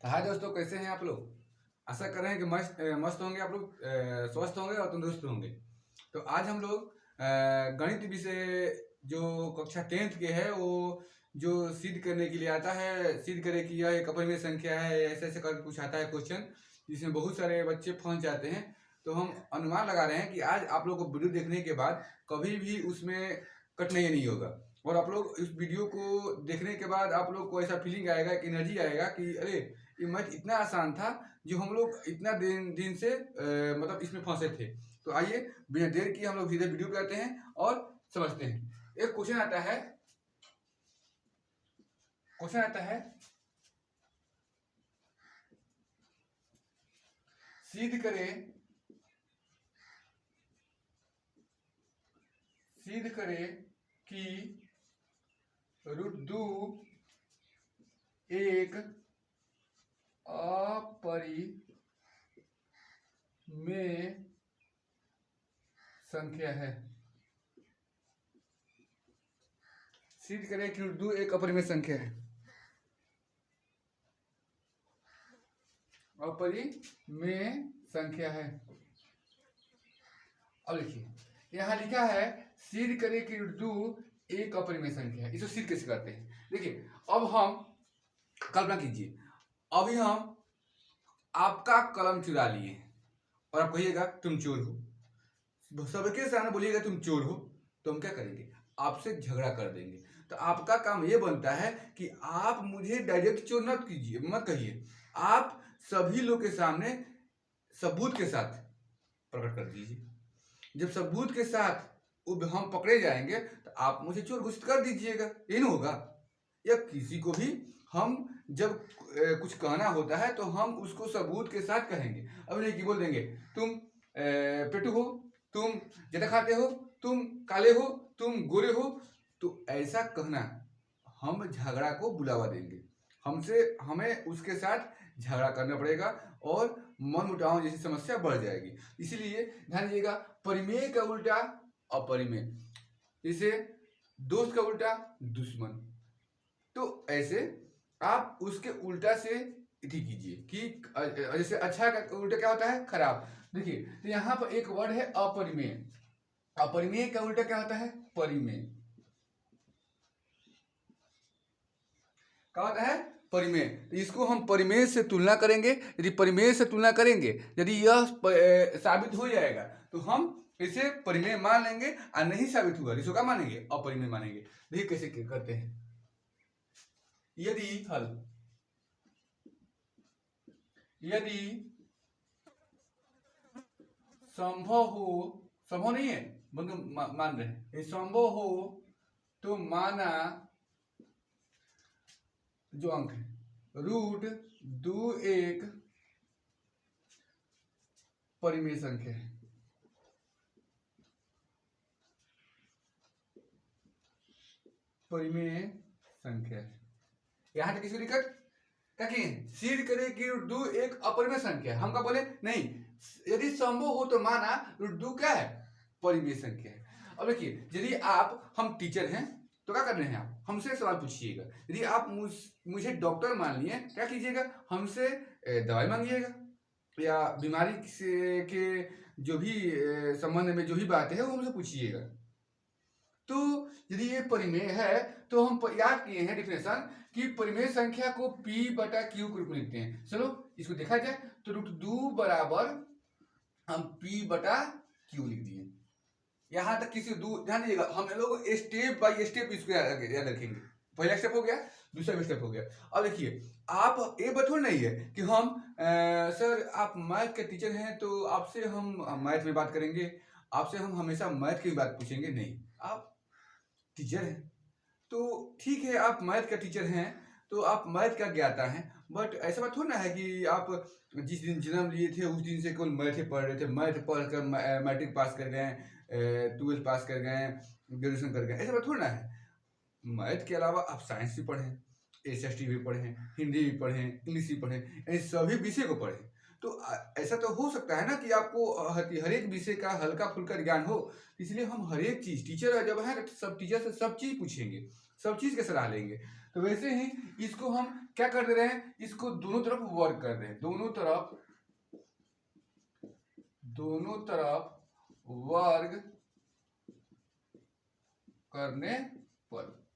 हाय दोस्तों, कैसे हैं आप लोग। आशा कर रहे हैं कि मस्त होंगे आप लोग, स्वस्थ होंगे और तंदुरुस्त होंगे। तो आज हम लोग गणित विषय जो कक्षा 10th के है वो जो सिद्ध करने के लिए आता है, सिद्ध करे कि यह एक अपरिमेय संख्या है, ऐसे ऐसे करके कुछ आता है क्वेश्चन, जिसमें बहुत सारे बच्चे फंस जाते हैं। तो हम अनुमान लगा रहे हैं कि आज आप लोग को वीडियो देखने के बाद कभी भी उसमें कठिनाई नहीं होगा, और आप लोग इस वीडियो को देखने के बाद आप लोग को ऐसा फीलिंग आएगा, एक एनर्जी आएगा कि अरे ये मैथ इतना आसान था, जो हम लोग इतना दिन दिन से मतलब इसमें फंसे थे। तो आइए बिना देर किए हम लोग सीधे वीडियो पे आते हैं और समझते हैं। एक क्वेश्चन आता है सिद्ध करें कि √2 एक अपरिमेय संख्या है। सिद्ध करें कि √2 एक अपरिमेय संख्या है। अपरिमेय संख्या है। अब देखिए यहाँ लिखा है सिद्ध करें कि √2 एक अपरिमेय संख्या है। इसको सिद्ध कैसे करते हैं, देखिए। अब हम कल्पना कीजिए, अभी हम आपका कलम चुरा लिए और आप कहिएगा तुम चोर हो, सबके सामने बोलिएगा तुम चोर हो, तो हम क्या करेंगे, आपसे झगड़ा कर देंगे। तो आपका काम ये बनता है कि आप मुझे डायरेक्ट चोर मत कहिए, आप सभी लोग के सामने सबूत के साथ प्रकट कर दीजिए। जब सबूत के साथ हम पकड़े जाएंगे तो आप मुझे चोर घोषित कर दीजिएगा, ये नहीं होगा। या किसी को भी हम जब कुछ कहना होता है तो हम उसको सबूत के साथ कहेंगे। अब नहीं कि बोल देंगे तुम पेटू हो, तुम ज्यादा खाते हो, तुम काले हो, तुम गोरे हो, तो ऐसा कहना हम झगड़ा को बुलावा देंगे। हमें उसके साथ झगड़ा करना पड़ेगा और मन मुटाव जैसी समस्या बढ़ जाएगी। इसीलिए ध्यान दीजिएगा, परिमेय का उल्टा अपरिमेय, जैसे दोस्त का उल्टा दुश्मन। तो ऐसे आप उसके उल्टा से कीजिए कि जैसे अच्छा का उल्टा क्या होता है, खराब। देखिए तो यहाँ पर एक वर्ड है अपरिमेय, अपरिमेय का उल्टा क्या होता है, परिमेय। क्या होता है, परिमेय। तो इसको हम परिमेय से तुलना करेंगे। यदि परिमेय से तुलना करेंगे, यदि यह साबित हो जाएगा तो हम इसे परिमेय मान लेंगे, और नहीं साबित हुआ इसको क्या मानेंगे, अपरिमेय मानेंगे। देखिए कैसे करते हैं। यदि संभव नहीं है, बंधु मान रहे हैं, संभव हो तो माना जो अंक है √2 एक परिमेय संख्या है। परिमेय संख्या है। यहां तक किसी दिक्कत क्या किए, सिद्ध करें कि √2 एक अपरिमेय संख्या है। हम क्या बोले, नहीं, यदि संभव हो तो माना √2 क्या है, परिमेय संख्या है। अब देखिए, यदि हम टीचर हैं तो क्या कर रहे हैं, आप हमसे सवाल पूछिएगा। यदि आप मुझे डॉक्टर मान लिए, क्या कीजिएगा, हमसे दवाई मांगिएगा, या बीमारी से के जो भी संबंध में जो भी बात है वो हमसे पूछिएगा। तो यदि ये परिमेय है तो हम याद किए हैं डिफिनेशन कि परिमेय संख्या को P/Q के रूप में लिखते हैं। चलो इसको देखा जाए तो √2 बराबर हम P/Q लिख दिए। यहां तक किसी ध्यान दीजिएगा, हम लोग स्टेप बाय स्टेप इसको याद रखेंगे। पहला स्टेप हो गया, दूसरा भी स्टेप हो गया। अब देखिए, आप ये बात नहीं है कि हम सर आप मैथ के टीचर हैं तो आपसे हम मैथ में बात करेंगे, आपसे हम हमेशा मैथ की बात पूछेंगे। नहीं, आप टीचर हैं तो ठीक है, आप मैथ का टीचर हैं तो आप मैथ का ज्ञाता हैं, बट ऐसा बात थोड़ा ना है कि आप जिस दिन जन्म लिए थे उस दिन से केवल मैथ ही पढ़ रहे थे, मैथ पढ़ कर मैट्रिक पास कर गए, 12th पास कर गए, ग्रेजुएशन कर गए, ऐसा बात थोड़ा ना है। मैथ के अलावा आप साइंस भी पढ़ें, SST भी पढ़ें, हिंदी भी पढ़ें, इंग्लिश भी पढ़ें, यानी सभी विषय को पढ़ें। तो ऐसा तो हो सकता है ना कि आपको हर एक विषय का हल्का फुल्का ज्ञान हो। इसलिए हम हर एक चीज, टीचर जब है सब टीचर से सब चीज पूछेंगे, सब चीज की सलाह लेंगे। तो वैसे ही इसको हम क्या कर दे रहे हैं, इसको दोनों तरफ वर्क कर रहे हैं, दोनों तरफ वर्ग करने पर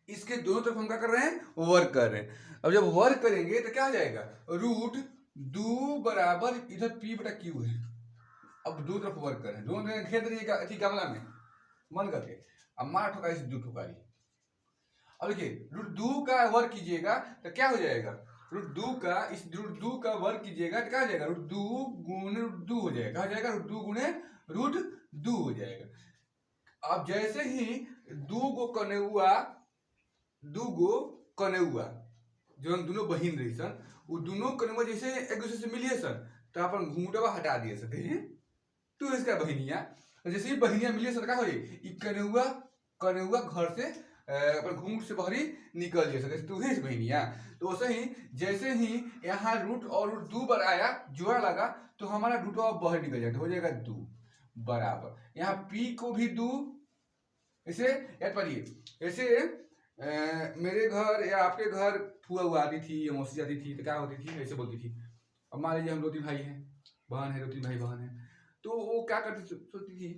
इसके दोनों तरफ हम क्या कर रहे हैं, वर्क कर रहे हैं। अब जब वर्क करेंगे तो क्या हो जाएगा, रूट 2 बराबर इधर p बटा q है। अब दो तरफ वर्क कर रहे हैं, दोनों घेर दीजिएगा अथी गमला में मन करके, अब मार ठोका इस 2 ठोकारी। अब देखिए रूट 2 का वर्क कीजिएगा तो क्या हो जाएगा, रूट 2 का वर्क कीजिएगा तो क्या हो जाएगा, रूट 2 गुणे रूट 2 हो जाएगा, हो जाएगा रूट 2 गुणे रूट 2 हो जाएगा। अब जैसे ही 2 कनेउआ जो हम दोनों बहिन रही सन, वो दोनों कनेउआ जैसे एक दूसरे से मिलिए सन तो अपन घूंघटवा हटा दिए सके तो इसका बहिनिया, जैसे ही बहिनिया मिलिए सन क्या हो जाए, कनेउआ घर से अपन घूंघट से बाहरी निकल जाए सके तो है बहिनिया। तो वैसे ही जैसे ही यहाँ रूट और रूट 2 पर आया जोड़ा लगा तो हमारा रूट बाहर निकल जाता, हो जाएगा 2 बराबर यहाँ p को भी 2, इसे याद पढ़िए, ऐसे मेरे घर या आपके घर फुआ हुआ आती थी या मौसी आती थी तो क्या होती थी, ऐसे बोलती थी। अब मान लीजिए हम 2-3 भाई हैं, बहन है, 2-3 भाई बहन है, तो वो क्या करती सोचती थी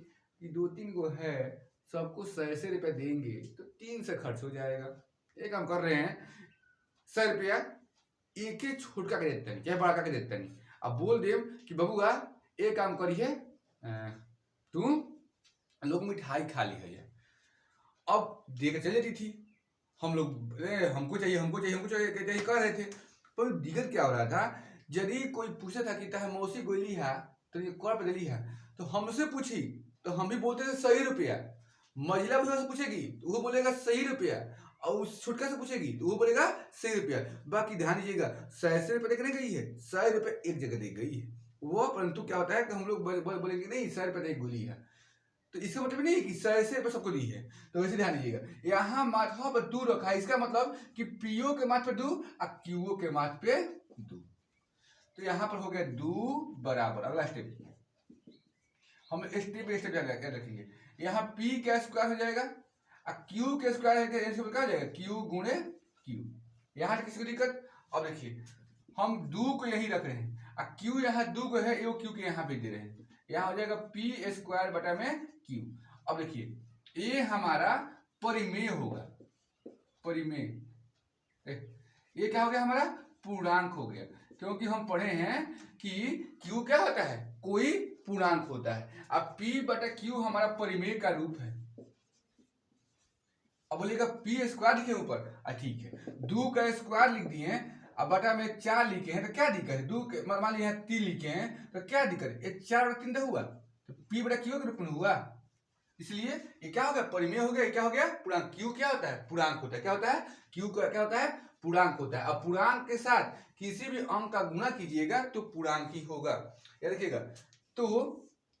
कि 2-3 को है, सबको 100 रुपया देंगे तो 3 से खर्च हो जाएगा। एक काम कर रहे हैं, 100 रुपया एक ही छोटका के देते नहीं, चाहे बड़का के देते नहीं। अब बोल दे कि बबुआ एक काम करिए, तू लोग मिठाई खा ली है, अब दे के चले जाती थी। हम लोग हमको चाहिए कह रहे थे, पर दिक्कत क्या हो रहा था, यदि कोई पूछा था कि तह मौसी गोली है तो ये कौन पे गली है, तो हमसे पूछी तो हम भी बोलते थे 100 रुपया। महिला भैया से पूछेगी तो वो बोलेगा 100 रुपया, और उस छुटका से पूछेगी तो वो बोलेगा 100 रुपया। बाकी ध्यान दीजिएगा 100 रुपये देने गई है, 100 रुपये एक जगह दे गई है वो, परंतु क्या होता है कि हम लोग बोलेंगे नहीं 100 रुपये एक गोली है, तो इसका मतलब नहीं है कि 100 रुपये सबको दी है। तो वैसे ध्यान दीजिएगा यहाँ माथा पर 2 रखा है, इसका मतलब कि पीओ के माथ पे 2 और क्यूओ के माथ पे 2, तो यहाँ पर हो गया 2 बराबर। अगला स्टेप हम स्टेप बाय स्टेप याद रखेंगे, यहाँ p का स्क्वायर हो जाएगा और q के स्क्वायर क्या हो जाएगा, q गुणे q। यहाँ से किसी को दिक्कत, अब देखिए हम 2 को यही रख रहे हैं और q यहाँ 2 को है, ये q के यहाँ भेज दे रहे हैं, यहाँ हो जाएगा p स्क्वायर बटा में q। अब देखिए ये हमारा परिमेय होगा, परिमेय, ये क्या हो गया हमारा पूर्णांक हो गया, क्योंकि हम पढ़े हैं कि q क्या होता है, कोई पूर्णांक होता है। अब p बटा q हमारा परिमेय का रूप है। अब बोलेगा p स्क्वायर लिखे ऊपर, ठीक है, 2 का स्क्वायर लिख दिए, अब बटा में 4 लिखे हैं तो क्या दिक्कत है, 2 मान लीजिए 3 लिखे हैं तो क्या दिक्कत है, 4 और 3 तो हुआ, तो p बटा q के रूप में हुआ, इसलिए ये क्या हो गया, परिमेय हो गया। क्या हो गया, पूर्णांक। q क्या होता है, पूर्णांक होता है। क्या होता है, q क्या होता है, पूर्णांक होता है। अब पूर्णांक के साथ किसी भी अंक का गुणा कीजिएगा तो पूर्णांक ही होगा, याद रखिएगा। तो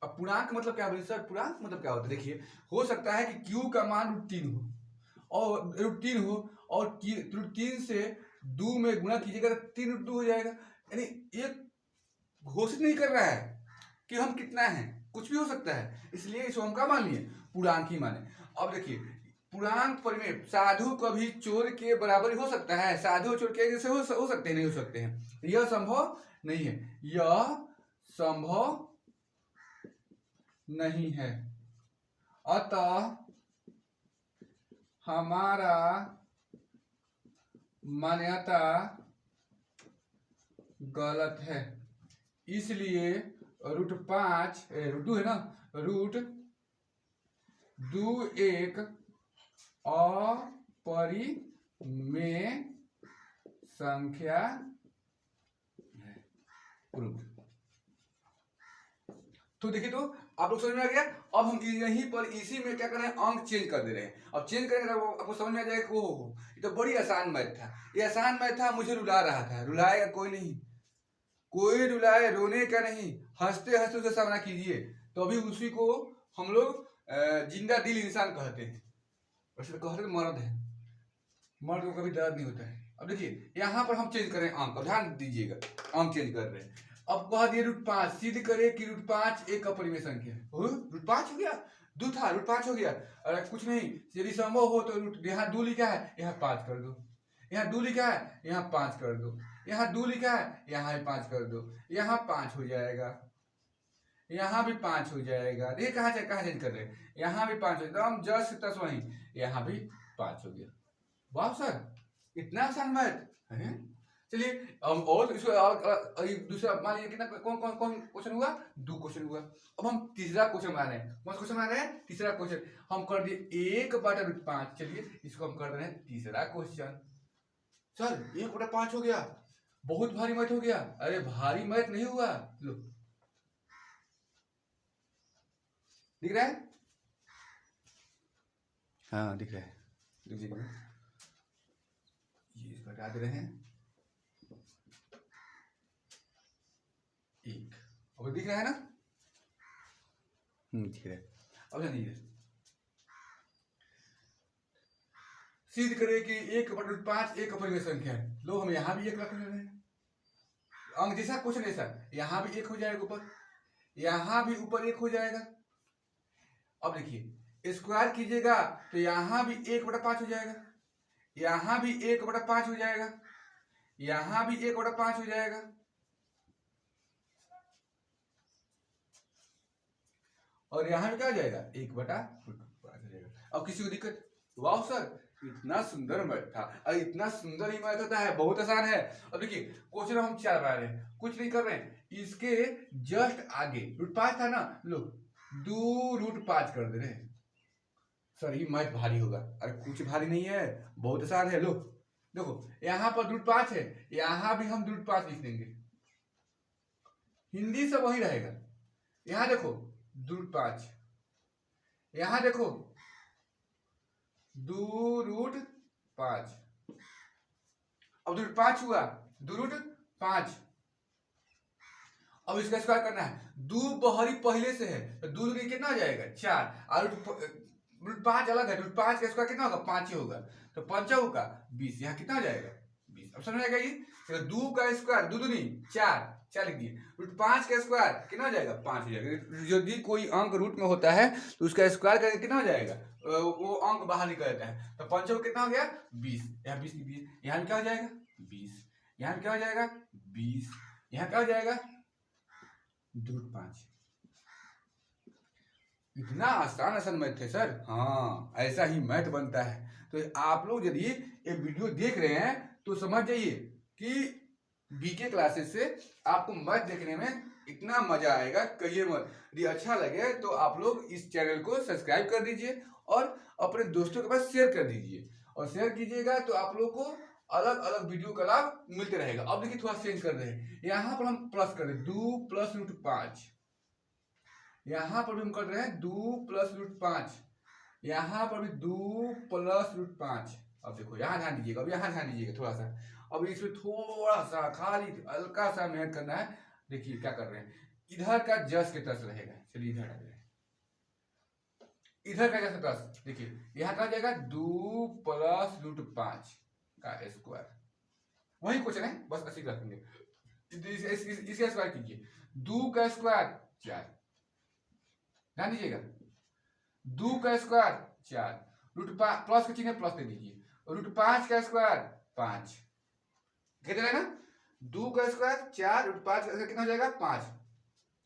अब पूर्णांक मतलब क्या बोले सर, पूर्णांक मतलब क्या होता है, देखिए हो सकता है कि q का मान √3 हो और √3 हो और √3 से 2 में गुणा कीजिएगा तो 3√2 हो जाएगा, यानी ये घोषित नहीं कर रहा है कि हम कितना है, कुछ भी हो सकता है, इसलिए इसको हम क्या मान लिए, पूर्णांक ही माने। अब देखिए पूर्णांक परिमेय साधु कभी चोर के बराबर हो सकता है, साधु चोर के जैसे हो सकते हैं, नहीं हो सकते हैं, यह संभव नहीं है, यह संभव नहीं है, अतः हमारा मान्यता गलत है, इसलिए √5 √2 है ना, √2 एक अपरिमेय संख्या है। तो देखिए, तो आप लोग समझ में आ गया। अब हम यहीं पर इसी में क्या कर रहे हैं, अंक चेंज कर दे रहे हैं। अब चेंज करेंगे तो आपको समझ में आ जाएगा, ओह ये तो बड़ी आसान मैथ था, ये आसान मैथ था, मुझे रुला रहा था, रुलाएगा कोई नहीं, कोई रुलाए, रोने का नहीं, हंसते हंसते उसे सामना कीजिए, तो अभी उसी को हम लोग जिंदा दिल इंसान कहते हैं, वैसे तो कहते मर्द है, मर्द को कभी दर्द नहीं होता है। अब देखिए यहाँ पर हम चेंज करें अंक, अब ध्यान दीजिएगा, अंक चेंज कर रहे हैं। अब कह दिए √5, सिद्ध करे कि √5 एक अपरिमेय संख्या है, √5 हो गया, 2 था, √5 हो गया। अरे कुछ नहीं, यदि संभव हो तो यहाँ 2 लिखा है, यहाँ 5 कर दो, यहाँ 2 लिखा है, यहाँ 5 कर दो, यहाँ 2 लिखा है, यहाँ भी 5 कर दो, यहाँ 5 हो जाएगा, यहाँ भी 5 हो जाएगा। देखिए कहाँ चेंज कर रहे हैं, यहाँ भी 5 हो जाएगा, हम जस्ट तस वहीं, यहाँ भी 5 हो गया। वाह सर, इतना आसान मैथ है। चलिए हम और इसको दूसरा मान लीजिए कितना, कौन क्वेश्चन हुआ, 2 क्वेश्चन हुआ। अब हम तीसरा क्वेश्चन बना रहे हैं। कौन सा क्वेश्चन बना रहे हैं, तीसरा क्वेश्चन। हम कर दिए 1/5। चलिए इसको हम कर रहे हैं तीसरा क्वेश्चन। सर 1/5 हो गया, बहुत भारी मैथ हो गया। अरे भारी मैथ नहीं हुआ, लो दिख रहा है, हाँ दिख रहा है, देखिए ये इसको हटा दे रहे हैं, 1 अब दिख रहा है ना, दिख रहा है। अब जानिए, सिद्ध करें कि 1/5 एक अपरिमेय संख्या है। लो हम यहाँ भी 1 रख रहे हैं, अंक जैसा क्वेश्चन ऐसा, यहाँ भी 1 हो जाएगा ऊपर, यहाँ भी ऊपर 1 हो जाएगा। अब देखिए स्क्वायर कीजिएगा तो यहाँ भी 1/5 हो जाएगा, यहाँ भी 1/5 हो जाएगा, यहाँ भी 1/5 हो जाएगा, और यहाँ भी क्या हो जाएगा, 1/5 हो जाएगा। अब किसी को दिक्कत, वाह सर इतना सुंदर मैथ था, और इतना सुंदर ही मैथ होता है, बहुत आसान है। अब देखिए क्वेश्चन हम 4 बना रहे हैं, कुछ नहीं कर रहे हैं, इसके जस्ट आगे √5 था ना, लो 2 √5 कर दे रहे हैं। सर ये मैथ भारी होगा, अरे कुछ भारी नहीं है, बहुत आसान है। लो देखो यहाँ पर √5 है, यहाँ भी हम √5 लिख देंगे, हिंदी सब वही रहेगा। यहाँ देखो √5, यहाँ देखो 2 √5, अब √5 हुआ, 2 √5। अब इसका स्क्वायर करना है, 2 बहरी पहले से है तो 2 कितना हो जाएगा, 4, और √5 अलग है, √5 का स्क्वायर कितना होगा, 5 ही होगा, तो 5 होगा 20, यहाँ कितना हो जाएगा 20। अब समझ आएगा ये, तो 2 का स्क्वायर 2 दूनी 4 लिख दिए, √5 का स्क्वायर कितना हो जाएगा, 5 हो जाएगा। यदि कोई अंक रूट में होता है तो उसका स्क्वायर करके कितना हो जाएगा, वो अंक बाहर निकल जाता है, तो 5 कितना हो गया 20, यहाँ 20 लिख दिए, यहाँ क्या हो जाएगा 20, यहाँ क्या हो जाएगा 20, यहाँ क्या हो जाएगा 2√5। इतना आसान मैथ है सर, हाँ ऐसा ही मैथ बनता है। तो आप लोग यदि ये वीडियो देख रहे हैं तो समझ जाइए कि बीके क्लासेस से आपको मैथ देखने में इतना मजा आएगा, कहिए मत। यदि अच्छा लगे तो आप लोग इस चैनल को सब्सक्राइब कर दीजिए और अपने दोस्तों के पास शेयर कर दीजिए, और शेयर कीजिएगा तो आप लोग को अलग अलग वीडियो का लाभ मिलते रहेगा। अब देखिए थोड़ा चेंज कर रहे हैं, यहाँ पर हम प्लस कर रहे हैं 2 + √5, यहाँ पर भी हम कर रहे हैं 2 + √5, यहाँ पर भी 2 + √5। अब देखो यहाँ ध्यान दीजिएगा, अब यहाँ ध्यान दीजिएगा थोड़ा सा, अब इसमें थोड़ा सा खाली हल्का सा मेहनत करना है। देखिए क्या कर रहे हैं, इधर का जस के तस रहेगा, चलिए इधर आ जाए, इधर का जस के तस, देखिए यहाँ क्या जाएगा 2 + √5 का स्क्वायर, वही क्वेश्चन है, बस ऐसे रखेंगे। इसका स्क्वायर कीजिए, 2 का स्क्वायर 4, ध्यान दीजिएगा 2 का स्क्वायर 4, √5 प्लस के चिन्ह प्लस दे दीजिए, √5 का स्क्वायर 5, कहते हैं ना 2 का स्क्वायर 4, √5 का कितना हो जाएगा 5।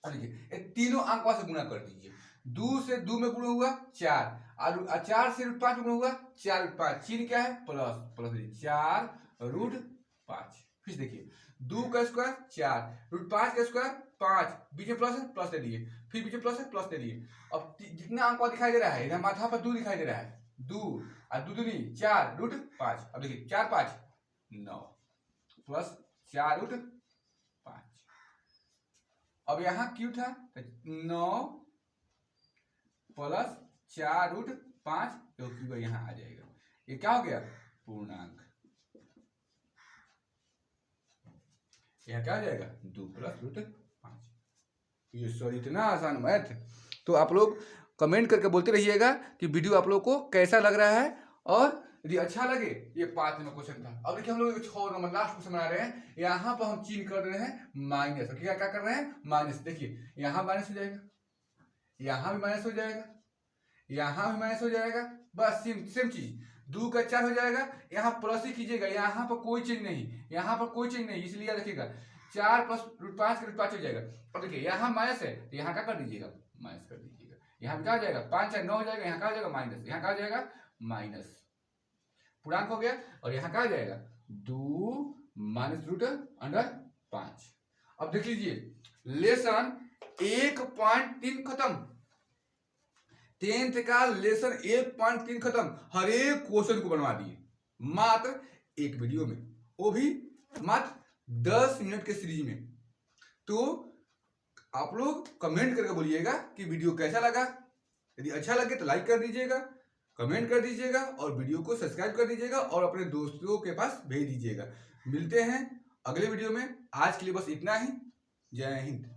अब देखिए तीनों अंक से गुणा कर दीजिए, 2 से 2 में गुणा हुआ 4, और 4 से √5 में गुणा हुआ 4 √5, चिन्ह क्या है प्लस, प्लस दीजिए 4 √5। फिर देखिए 2 का स्क्वायर 4, √5 का स्क्वायर 5, बीच में प्लस है प्लस दे दिए, फिर बीच में प्लस है प्लस दे दिए। अब जितना अंक दिखाई दे रहा है इधर माथा पर 2 दिखाई दे रहा है, 2 और 2 दूनी 4 √5। अब देखिए 4 5 9 प्लस 4 √5। अब यहाँ क्यों था 9 प्लस 4 √5, तो क्यों यहाँ आ जाएगा, ये क्या हो गया पूर्णांक, यह क्या हो जाएगा 2 + √5। ये सॉरी इतना आसान मैथ। तो आप लोग कमेंट करके बोलते रहिएगा कि वीडियो आप लोग को कैसा लग रहा है, और यदि अच्छा लगे, ये 5 नंबर क्वेश्चन था। अब देखिए हम लोग 6 नंबर लास्ट क्वेश्चन बना रहे हैं, यहाँ पर हम चिन्ह कर रहे हैं माइनस, क्या क्या कर रहे हैं माइनस। देखिए यहाँ माइनस हो जाएगा, यहाँ भी माइनस हो जाएगा, यहाँ भी माइनस हो जाएगा, बस सेम चीज। 2 का 4 हो जाएगा, यहाँ प्लस ही कीजिएगा, यहाँ पर कोई चेंज नहीं, यहाँ पर कोई चेंज नहीं, इसलिए याद रखिएगा 4 प्लस √5 का √5 हो जाएगा। अब देखिए यहाँ माइनस है तो यहाँ क्या कर दीजिएगा, माइनस कर दीजिएगा। यहाँ क्या हो जाएगा 5 4 9 हो जाएगा, यहाँ क्या हो जाएगा माइनस, यहाँ क्या हो जाएगा माइनस, पूर्णांक हो गया। और यहाँ क्या हो जाएगा 2 माइनस √5। अब देख लीजिए लेसन 1.3 खत्म, 10th का लेसन 1.3 खत्म। हर एक क्वेश्चन को बनवा दिए मात्र एक वीडियो में, वो भी मात्र 10 मिनट के सीरीज में। तो आप लोग कमेंट करके बोलिएगा कि वीडियो कैसा लगा। यदि अच्छा लगे तो लाइक कर दीजिएगा, कमेंट कर दीजिएगा और वीडियो को सब्सक्राइब कर दीजिएगा और अपने दोस्तों के पास भेज दीजिएगा। मिलते हैं अगले वीडियो में, आज के लिए बस इतना ही। जय हिंद।